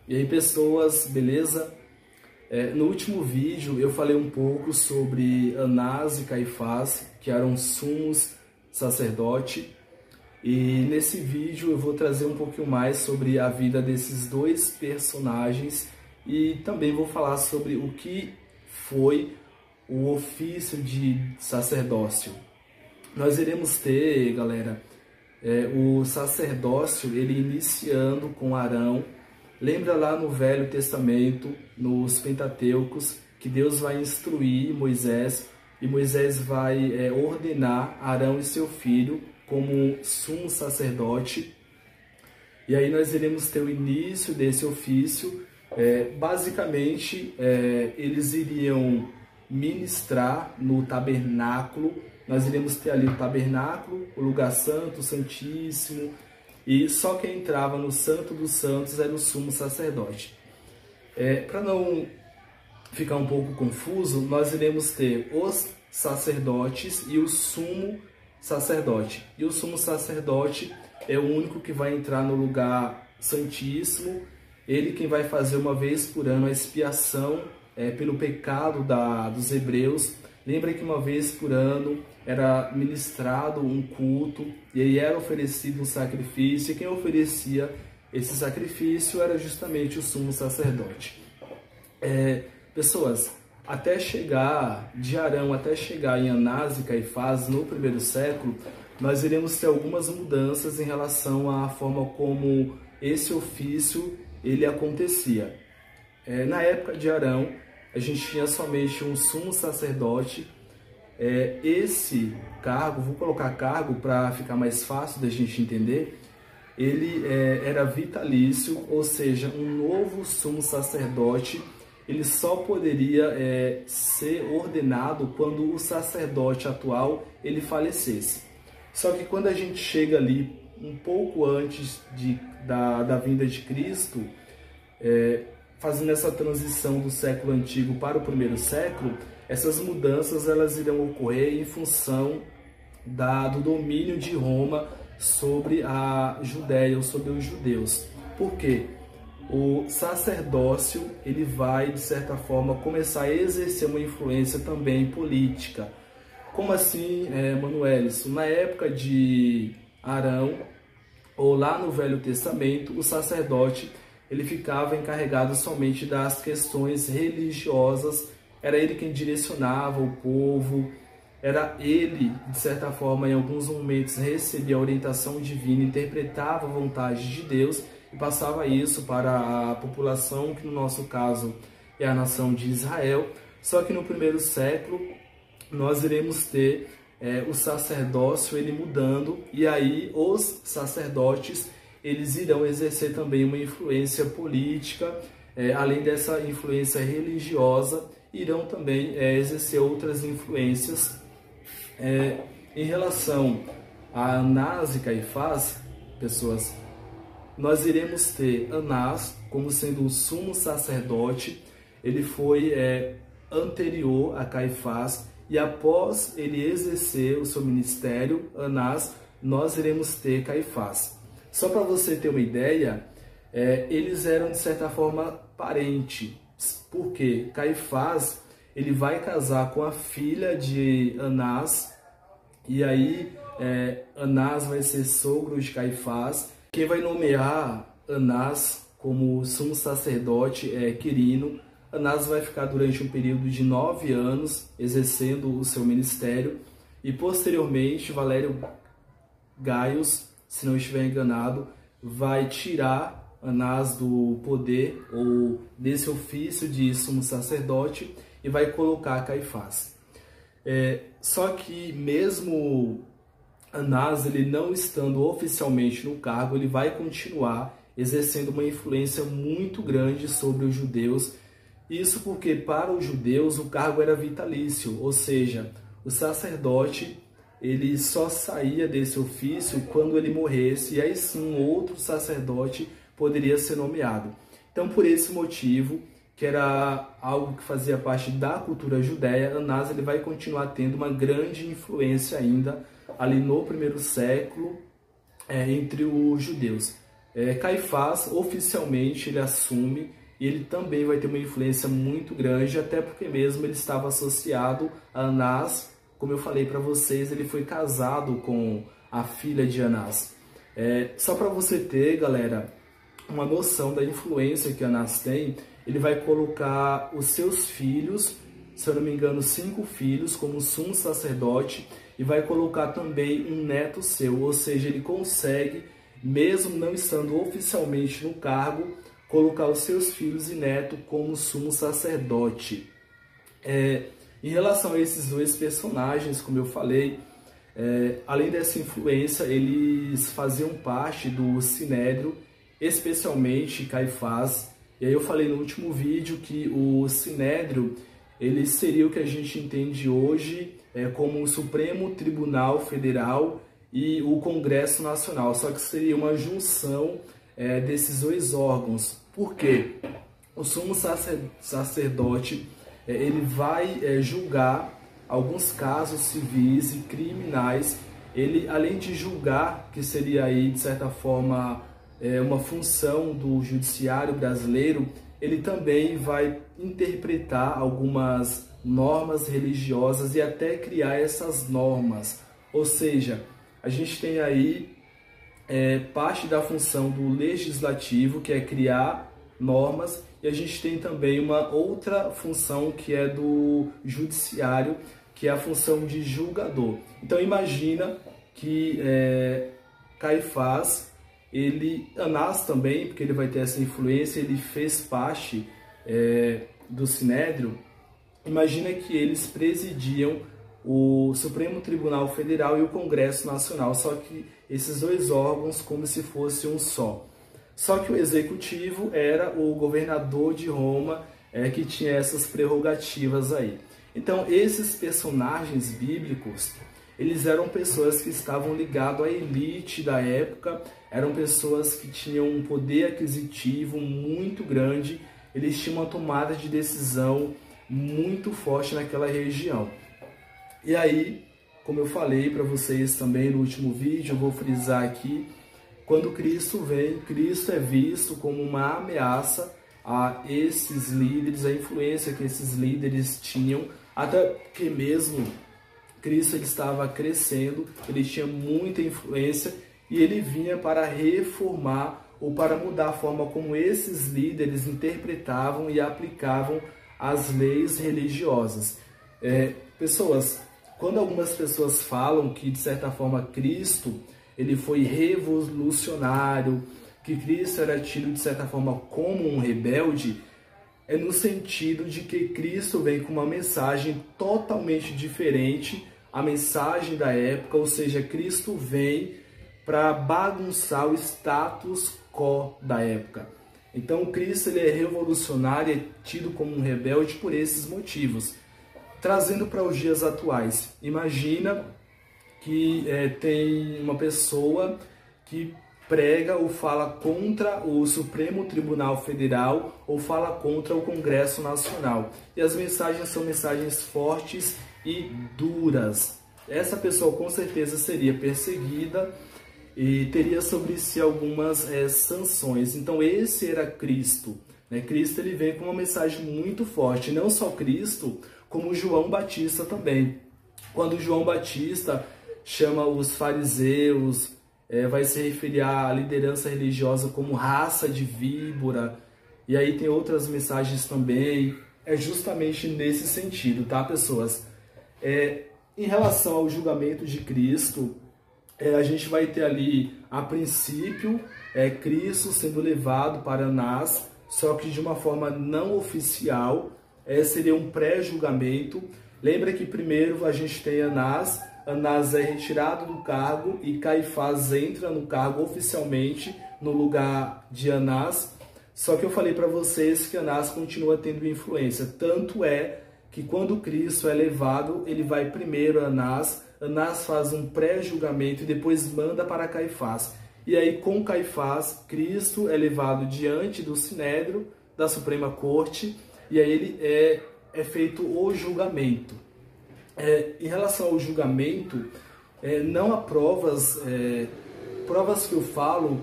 E aí, pessoas, beleza? No último vídeo eu falei um pouco sobre Anás e Caifás, que eram sumos sacerdotes. E nesse vídeo eu vou trazer um pouquinho mais sobre a vida desses dois personagens e também vou falar sobre o que foi o ofício de sacerdócio. Nós iremos ter, galera, o sacerdócio ele iniciando com Arão. Lembra lá no Velho Testamento, nos Pentateucos, que Deus vai instruir Moisés e Moisés vai ordenar Arão e seu filho como sumo sacerdote. E aí nós iremos ter o início desse ofício. Basicamente, eles iriam ministrar no tabernáculo. Nós iremos ter ali o tabernáculo, o lugar santo, o santíssimo, e só quem entrava no Santo dos Santos era o sumo sacerdote. Para não ficar um pouco confuso, nós iremos ter os sacerdotes e o sumo sacerdote. E o sumo sacerdote é o único que vai entrar no lugar santíssimo. Ele quem vai fazer uma vez por ano a expiação pelo pecado dos hebreus. Lembra que uma vez por ano era ministrado um culto e aí era oferecido um sacrifício, e quem oferecia esse sacrifício era justamente o sumo sacerdote. Pessoas, até chegar de Arão, até chegar em Anás e Caifás no primeiro século, nós iremos ter algumas mudanças em relação à forma como esse ofício ele acontecia. Na época de Arão, a gente tinha somente um sumo sacerdote. Esse cargo, vou colocar cargo para ficar mais fácil da gente entender, ele era vitalício, ou seja, um novo sumo sacerdote, ele só poderia ser ordenado quando o sacerdote atual ele falecesse. Só que quando a gente chega ali um pouco antes da vinda de Cristo, fazendo essa transição do século antigo para o primeiro século, essas mudanças elas irão ocorrer em função do domínio de Roma sobre a Judéia ou sobre os judeus. Por quê? O sacerdócio ele vai, de certa forma, começar a exercer uma influência também política. Como assim, Manuelis? Na época de Arão, ou lá no Velho Testamento, o sacerdote ele ficava encarregado somente das questões religiosas, era ele quem direcionava o povo, era ele, de certa forma, em alguns momentos recebia a orientação divina, interpretava a vontade de Deus e passava isso para a população, que no nosso caso é a nação de Israel. Só que no primeiro século nós iremos ter o sacerdócio ele mudando, e aí os sacerdotes eles irão exercer também uma influência política, além dessa influência religiosa, irão também exercer outras influências. Em relação a Anás e Caifás, pessoas, nós iremos ter Anás como sendo o sumo sacerdote. Ele foi anterior a Caifás, e após ele exercer o seu ministério, Anás, nós iremos ter Caifás. Só para você ter uma ideia, eles eram de certa forma parentes, porque Caifás ele vai casar com a filha de Anás, e aí Anás vai ser sogro de Caifás. Quem vai nomear Anás como sumo sacerdote é Quirino. Anás vai ficar durante um período de 9 anos exercendo o seu ministério, e posteriormente Valério Gaius, se não estiver enganado, vai tirar Anás do poder ou desse ofício de sumo sacerdote e vai colocar Caifás. Só que mesmo Anás ele não estando oficialmente no cargo, ele vai continuar exercendo uma influência muito grande sobre os judeus. Isso porque para os judeus o cargo era vitalício, ou seja, o sacerdote ele só saía desse ofício quando ele morresse, e aí sim outro sacerdote poderia ser nomeado. Então, por esse motivo, que era algo que fazia parte da cultura judeia, Anás ele vai continuar tendo uma grande influência ainda ali no primeiro século entre os judeus. Caifás, oficialmente, ele assume, e ele também vai ter uma influência muito grande, até porque mesmo ele estava associado a Anás. Como eu falei para vocês, ele foi casado com a filha de Anás. Só para você ter, galera, uma noção da influência que Anás tem, ele vai colocar os seus filhos, se eu não me engano, 5 filhos, como sumo sacerdote, e vai colocar também um neto seu, ou seja, ele consegue, mesmo não estando oficialmente no cargo, colocar os seus filhos e neto como sumo sacerdote. Em relação a esses dois personagens, como eu falei, além dessa influência, eles faziam parte do Sinédrio, especialmente Caifás. E aí eu falei no último vídeo que o Sinédrio, ele seria o que a gente entende hoje como o Supremo Tribunal Federal e o Congresso Nacional, só que seria uma junção desses dois órgãos. Por quê? O sumo sacerdote ele vai julgar alguns casos civis e criminais. Ele, além de julgar, que seria aí de certa forma uma função do judiciário brasileiro, ele também vai interpretar algumas normas religiosas e até criar essas normas. Ou seja, a gente tem aí parte da função do legislativo, que é criar normas, e a gente tem também uma outra função que é do judiciário, que é a função de julgador. Então imagina que Caifás, Anás também, porque ele vai ter essa influência, ele fez parte do Sinédrio. Imagina que eles presidiam o Supremo Tribunal Federal e o Congresso Nacional, só que esses dois órgãos como se fosse um só. Só que o executivo era o governador de Roma, que tinha essas prerrogativas aí. Então esses personagens bíblicos, eles eram pessoas que estavam ligadas à elite da época, eram pessoas que tinham um poder aquisitivo muito grande, eles tinham uma tomada de decisão muito forte naquela região. E aí, como eu falei para vocês também no último vídeo, eu vou frisar aqui, quando Cristo vem, Cristo é visto como uma ameaça a esses líderes, a influência que esses líderes tinham, até que mesmo Cristo ele estava crescendo, ele tinha muita influência e ele vinha para reformar ou para mudar a forma como esses líderes interpretavam e aplicavam as leis religiosas. Pessoas, quando algumas pessoas falam que de certa forma Cristo ele foi revolucionário, que Cristo era tido de certa forma como um rebelde, é no sentido de que Cristo vem com uma mensagem totalmente diferente à mensagem da época, ou seja, Cristo vem para bagunçar o status quo da época. Então Cristo ele é revolucionário, é tido como um rebelde por esses motivos. Trazendo para os dias atuais, imagina que tem uma pessoa que prega ou fala contra o Supremo Tribunal Federal ou fala contra o Congresso Nacional. E as mensagens são mensagens fortes e duras. Essa pessoa com certeza seria perseguida e teria sobre si algumas sanções. Então esse era Cristo. Cristo ele vem com uma mensagem muito forte. Não só Cristo, como João Batista também. Quando João Batista chama os fariseus, vai se referir à liderança religiosa como raça de víbora, e aí tem outras mensagens também, justamente nesse sentido, tá, pessoas? Em relação ao julgamento de Cristo, a gente vai ter ali, a princípio, Cristo sendo levado para Anás, só que de uma forma não oficial, seria um pré-julgamento. Lembra que primeiro a gente tem Anás é retirado do cargo e Caifás entra no cargo oficialmente no lugar de Anás. Só que eu falei para vocês que Anás continua tendo influência. Tanto é que quando Cristo é levado, ele vai primeiro a Anás faz um pré-julgamento e depois manda para Caifás. E aí com Caifás, Cristo é levado diante do Sinédrio, da Suprema Corte, e aí ele é feito o julgamento. Em relação ao julgamento, não há provas que eu falo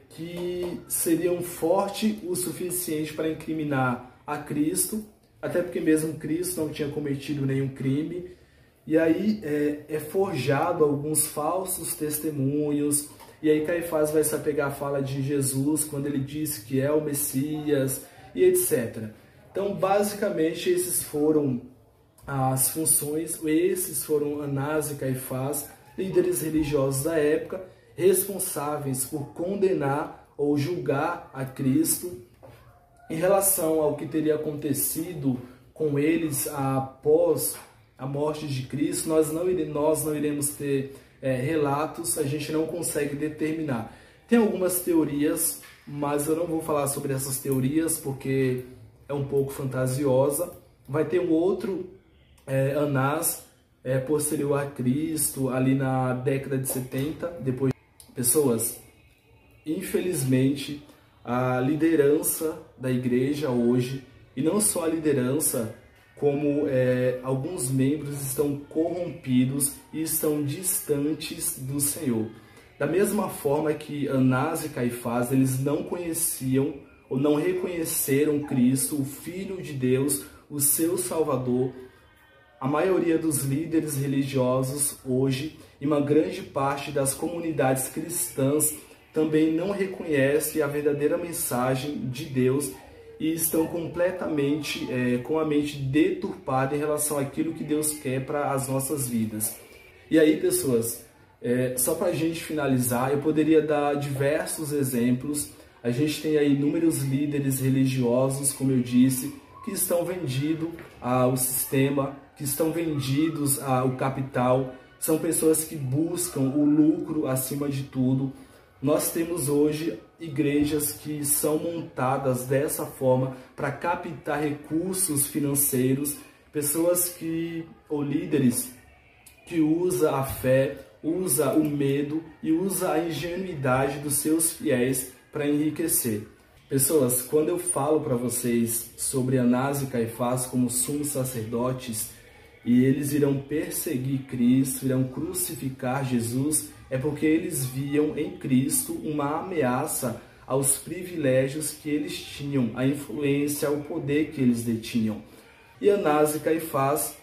que seriam fortes o suficiente para incriminar a Cristo, até porque mesmo Cristo não tinha cometido nenhum crime. E aí é forjado alguns falsos testemunhos, e aí Caifás vai se apegar à fala de Jesus quando ele disse que é o Messias e etc. Então, basicamente, esses foram as funções, esses foram Anás e Caifás, líderes religiosos da época, responsáveis por condenar ou julgar a Cristo em relação ao que teria acontecido com eles após a morte de Cristo. Nós não iremos ter relatos, a gente não consegue determinar. Tem algumas teorias, mas eu não vou falar sobre essas teorias porque é um pouco fantasiosa. Vai ter um outro Anás posterior a Cristo, ali na década de 70, depois. Pessoas, infelizmente, a liderança da igreja hoje, e não só a liderança, como alguns membros estão corrompidos e estão distantes do Senhor. Da mesma forma que Anás e Caifás, eles não conheciam ou não reconheceram Cristo, o Filho de Deus, o seu Salvador, a maioria dos líderes religiosos hoje e uma grande parte das comunidades cristãs também não reconhece a verdadeira mensagem de Deus e estão completamente com a mente deturpada em relação àquilo que Deus quer para as nossas vidas. E aí, pessoas, só para a gente finalizar, eu poderia dar diversos exemplos. A gente tem aí inúmeros líderes religiosos, como eu disse, que estão vendidos ao sistema, que estão vendidos ao capital. São pessoas que buscam o lucro acima de tudo. Nós temos hoje igrejas que são montadas dessa forma para captar recursos financeiros, pessoas ou líderes que usam a fé, usam o medo e usam a ingenuidade dos seus fiéis para enriquecer. Pessoas, quando eu falo para vocês sobre Anás e Caifás como sumos sacerdotes, e eles irão perseguir Cristo, irão crucificar Jesus, é porque eles viam em Cristo uma ameaça aos privilégios que eles tinham, à influência, ao poder que eles detinham. E Anás e Caifás,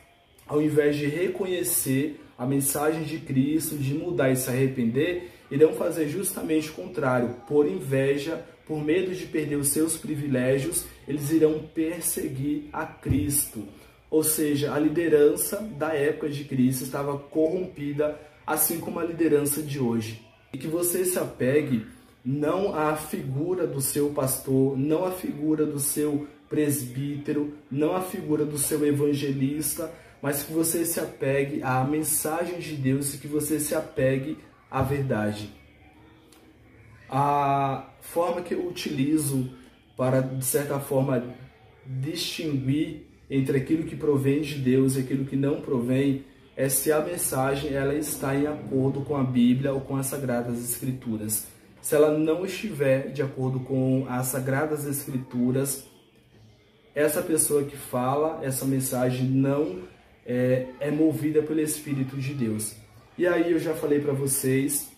ao invés de reconhecer a mensagem de Cristo, de mudar e se arrepender, irão fazer justamente o contrário. Por inveja, por medo de perder os seus privilégios, eles irão perseguir a Cristo. Ou seja, a liderança da época de Cristo estava corrompida, assim como a liderança de hoje. E que você se apegue não à figura do seu pastor, não à figura do seu presbítero, não à figura do seu evangelista, mas que você se apegue à mensagem de Deus e que você se apegue à verdade. A forma que eu utilizo para, de certa forma, distinguir entre aquilo que provém de Deus e aquilo que não provém, é se a mensagem ela está em acordo com a Bíblia ou com as Sagradas Escrituras. Se ela não estiver de acordo com as Sagradas Escrituras, essa pessoa que fala essa mensagem não é movida pelo Espírito de Deus. E aí eu já falei para vocês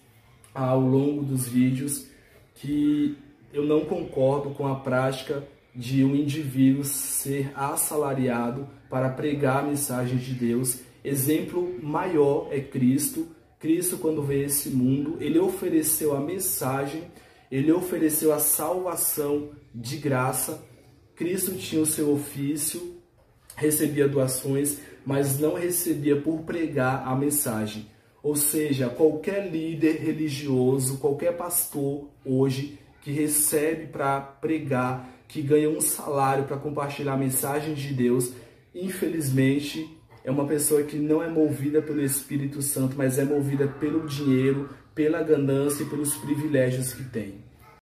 ao longo dos vídeos que eu não concordo com a prática de um indivíduo ser assalariado para pregar a mensagem de Deus. Exemplo maior é Cristo. Cristo, quando veio a esse mundo, ele ofereceu a mensagem, ele ofereceu a salvação de graça. Cristo tinha o seu ofício, recebia doações, mas não recebia por pregar a mensagem. Ou seja, qualquer líder religioso, qualquer pastor hoje que recebe para pregar, que ganha um salário para compartilhar a mensagem de Deus, infelizmente é uma pessoa que não é movida pelo Espírito Santo, mas é movida pelo dinheiro, pela ganância e pelos privilégios que tem.